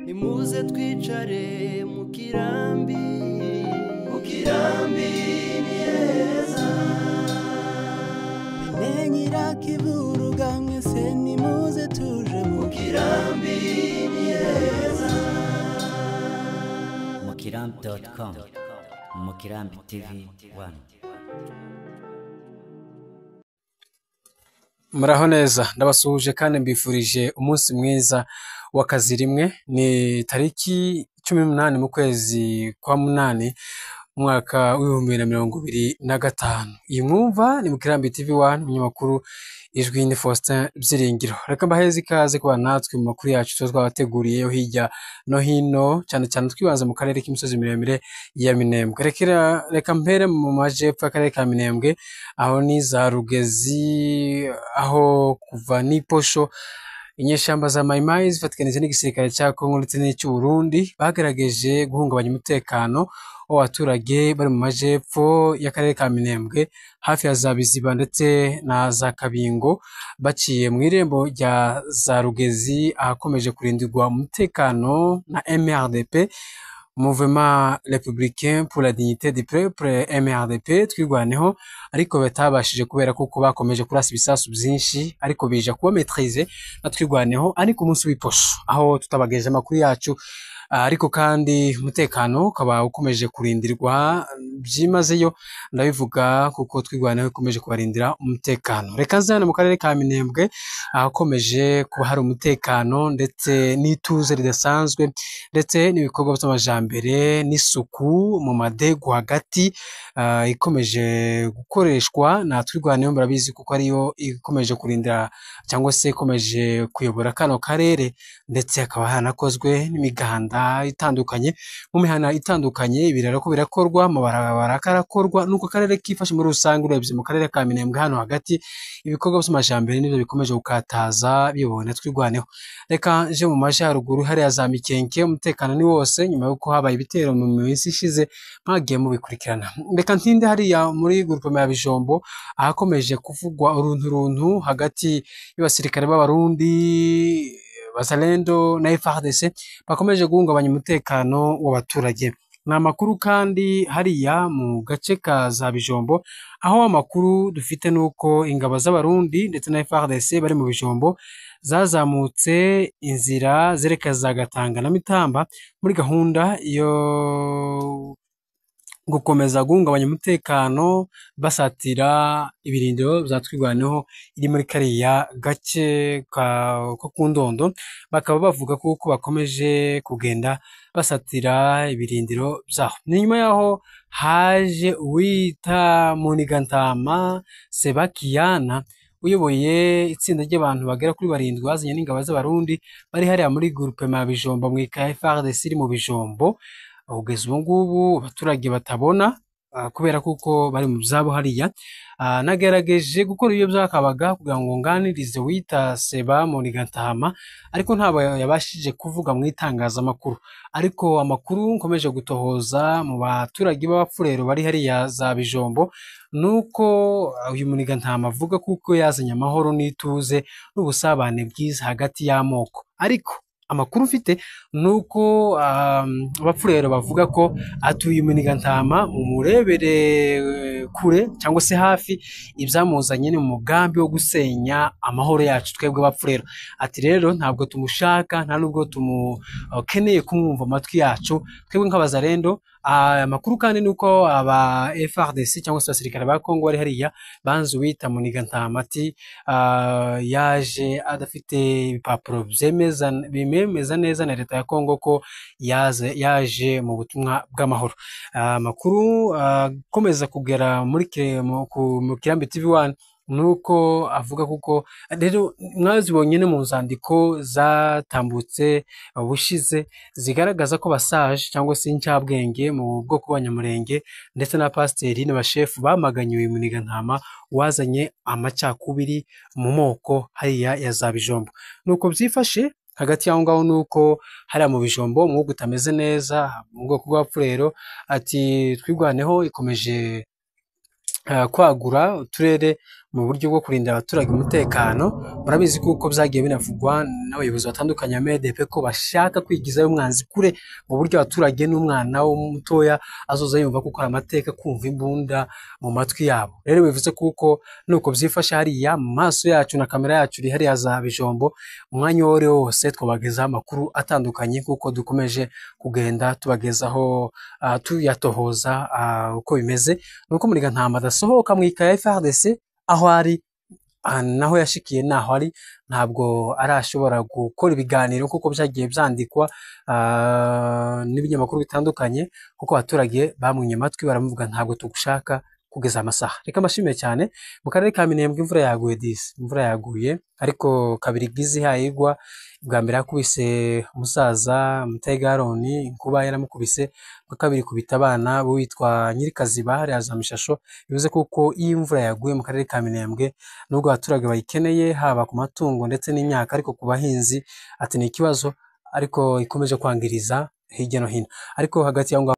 Nimuze twicare mu kirambi ni heza. Menyira kivuruga mwese nimuze tuje mu kirambi ni heza. Mukirambi.com Mukirambi TV 1. Muraho neza, ndabasuhuje kandi mbifurije umunsi mwiza w'akazi rimwe. Ni tariki 18 mu kwezi kwa munani mwaka w'2025. Iyi mwumva ni Mukirambi TV 1, umunyamakuru ijwi ni Faustin Byiringiro. Reka mbaheze ikaze kuba natwe mu makuru yacu twabateguriyeho hirya no hino, cyane cyane twibanze mu karere k'imisozi miremire ya Minembwe. Reka mpere mu majepfo y'akarere ka Minembwe, aho ni za Rugezi, aho kuva n'iposho inyeshamba za Mayimayi zifatikanije n'igisirikare cya Kongo ndetse n'icy'u Burundi bagerageje guhungabanya umutekano w'abaturage bari mu majepfo y'akarere ka Minembwe, hafi ya za Biziba ndetse na za Kabingo, baciye mu irembo rya za Rugezi, ahakomeje kurindirwa umutekano na MRDP, Mouvement Républicain pour la Dignité du Peuple, MRDP twirwaneho, ariko batabashije kubera kuko bakomeje kurasa ibisasu byinshi, ariko bija kuba maîtriser na twirwaneho ariko umunsi w'iposho, aho tutabageje amakuru yacu. Ariko kandi umutekano ukaba ukomeje kurindirwa byimazeyo, ndabivuga kuko twirwaneho ukomeje kubarindira umutekano. Reka nzane mu karere ka Minembwe, ahakomeje kuba hari umutekano ndetse n'ituze ridasanzwe, ndetse n'ibikorwa by'amajambere n'isuku mu madegu hagati ikomeje gukoreshwa na twirwaneho. Murabizi kuko ariyo ikomeje kurindira cyangwa se ikomeje kuyobora kano karere, ndetse hakaba hanakozwe n'imiganda itandukanye mu mihana itandukanye, ibiraro ko birakorwa, amabarabara karakorwa, nuko karere kifashe muri rusange. Urebye mu karere ka Minembwe hano hagati, ibikorwa by'amajambere nibyo bikomeje gukataza bibona twirwaneho. Reka nje mu majyaruguru hariya za Mikenke, umutekano ni wose nyuma y'uko habaye ibitero mu minsi ishize, mwagiye mubikurikirana. Reka ntinde hariya muri groupement ya Bijombo, ahakomeje kuvugwa uruntu hagati y'abasirikare b'Abarundi Bazalendo na FARDC bakomeje guhungabanya umutekano w'abaturage. Ni amakuru kandi hariya mu gace ka za Bijombo, aho amakuru dufite nuko ingabo z'Abarundi ndetse na FARDC bari mu Bijombo zazamutse inzira zerekeza Gatanga na Mitamba muri gahunda yo gukomeza guhungabanya umutekano, basatira ibirindiro bya twirwaneho iri muri kariya gace ko ku Ndondo. Bakaba bavuga kuko bakomeje kugenda basatira ibirindiro byaho. Ni nyuma yaho haje uwita Munigantama Sebakiyana, uyoboye itsinda ry'abantu bagera kuri 7 bazanye n'ingabo z'Abarundi bari hariya muri groupement ya Bijombo mu ikaye FARDC iri mu Bijombo. Ugeze ubu ngubu abaturage batabona kubera kuko bari mu byabo hariya. Nagerageje gukora ibyo byakabaga kugira ngo nganirize wita Seba Munigantama, ariko ntabo yabashije kuvuga mu itangazamakuru. Ariko amakuru nkomeje gutohoza mu baturage b'abapfurero bari hariya za Bijombo, nuko uyu Munigantama avuga kuko yazanye amahoro n'ituze n'ubusabane bwiza hagati y'amoko. Ariko amakuru mfite nuko abapfurero bavuga ko atuye Munigantama mu murebere kure cyangwa se hafi, ibyamuzanye ni umugambi wo gusenya amahoro yacu twebwe abapfurero. Ati rero ntabwo tumushaka, nta nubwo tumukeneye kumwumva amatwi yacu twebwe nk'Abazalendo. Amakuru kandi nuko aba FARDC cyangwa se abasirikare ba Kongo bari hariya banze wita Munigantama ati yaje adafite ibipapuro bimemeza neza na leta ya Kongo ko yaje mu butumwa bw'amahoro. Amakuru akomeza kugera muri Mukirambi TV 1 nuko avuga kuko rero mwazibonye no mu nzandiko zatambutse ubushize zigaragaza ko basaje cyangwa se incabwenge mu bwoko bw'Abanyamurenge ndetse na pasiteri n'abashefu bamaganye uyu Munigantama wazanye amacakubiri mu moko hariya ya za Bijombo. Nuko byifashe hagati y'aho ngaho, nuko hariya mu Bijombo umwuga utameze neza mu bwoko bw'Abapfurero. Ati twirwaneho ikomeje kwagura uturere mu buryo bwo kurinda abaturage umutekano. Murabizi kuko byagiye binavugwa n'abayobozi batandukanye ba MDP ko bashaka kwigizayo umwanzi kure, mu buryo abaturage n'umwana wo mutoya azoza yumva kuko hari amateka kumva imbunda mu matwi yabo. Rero bivuze kuko nuko byifashe hariya mu maso yacu na kamera yacu iri hariya za Bijombo, umwanya wose wose twabagezaho amakuru atandukanye kuko dukomeje kugenda tubagezaho tuyatohoza uko bimeze. Nuko Muniga Ntama adasohoka mu ikaye FARDC aho ari naho yashikiye naho ari, ntabwo arashobora gukora ibiganiro kuko byagiye byandikwa n'ibinyamakuru bitandukanye, kuko abaturage bamwinye amatwi baramuvuga ntabwo tugushaka kugeza amasaha. Reka mbashimiye cyane. Mu karere ka Minembwe imvura yaguye disi, imvura yaguye ariko kabiri gizi hayigwa. Bwa mbere yakubise umusaza Mutegaroni, inkuba yaramukubise, bwa kabiri kubita abana witwa Nyirikaziba hariya za Mishasho. Bivuze kuko iyo imvura yaguye mu karere ka Minembwe, nubwo abaturage bayikeneye haba ku matungo ndetse n'imyaka, ariko ku bahinzi ati ni ikibazo, ariko ikomeje kwangiriza hirya no hino. Ariko hagati y'aho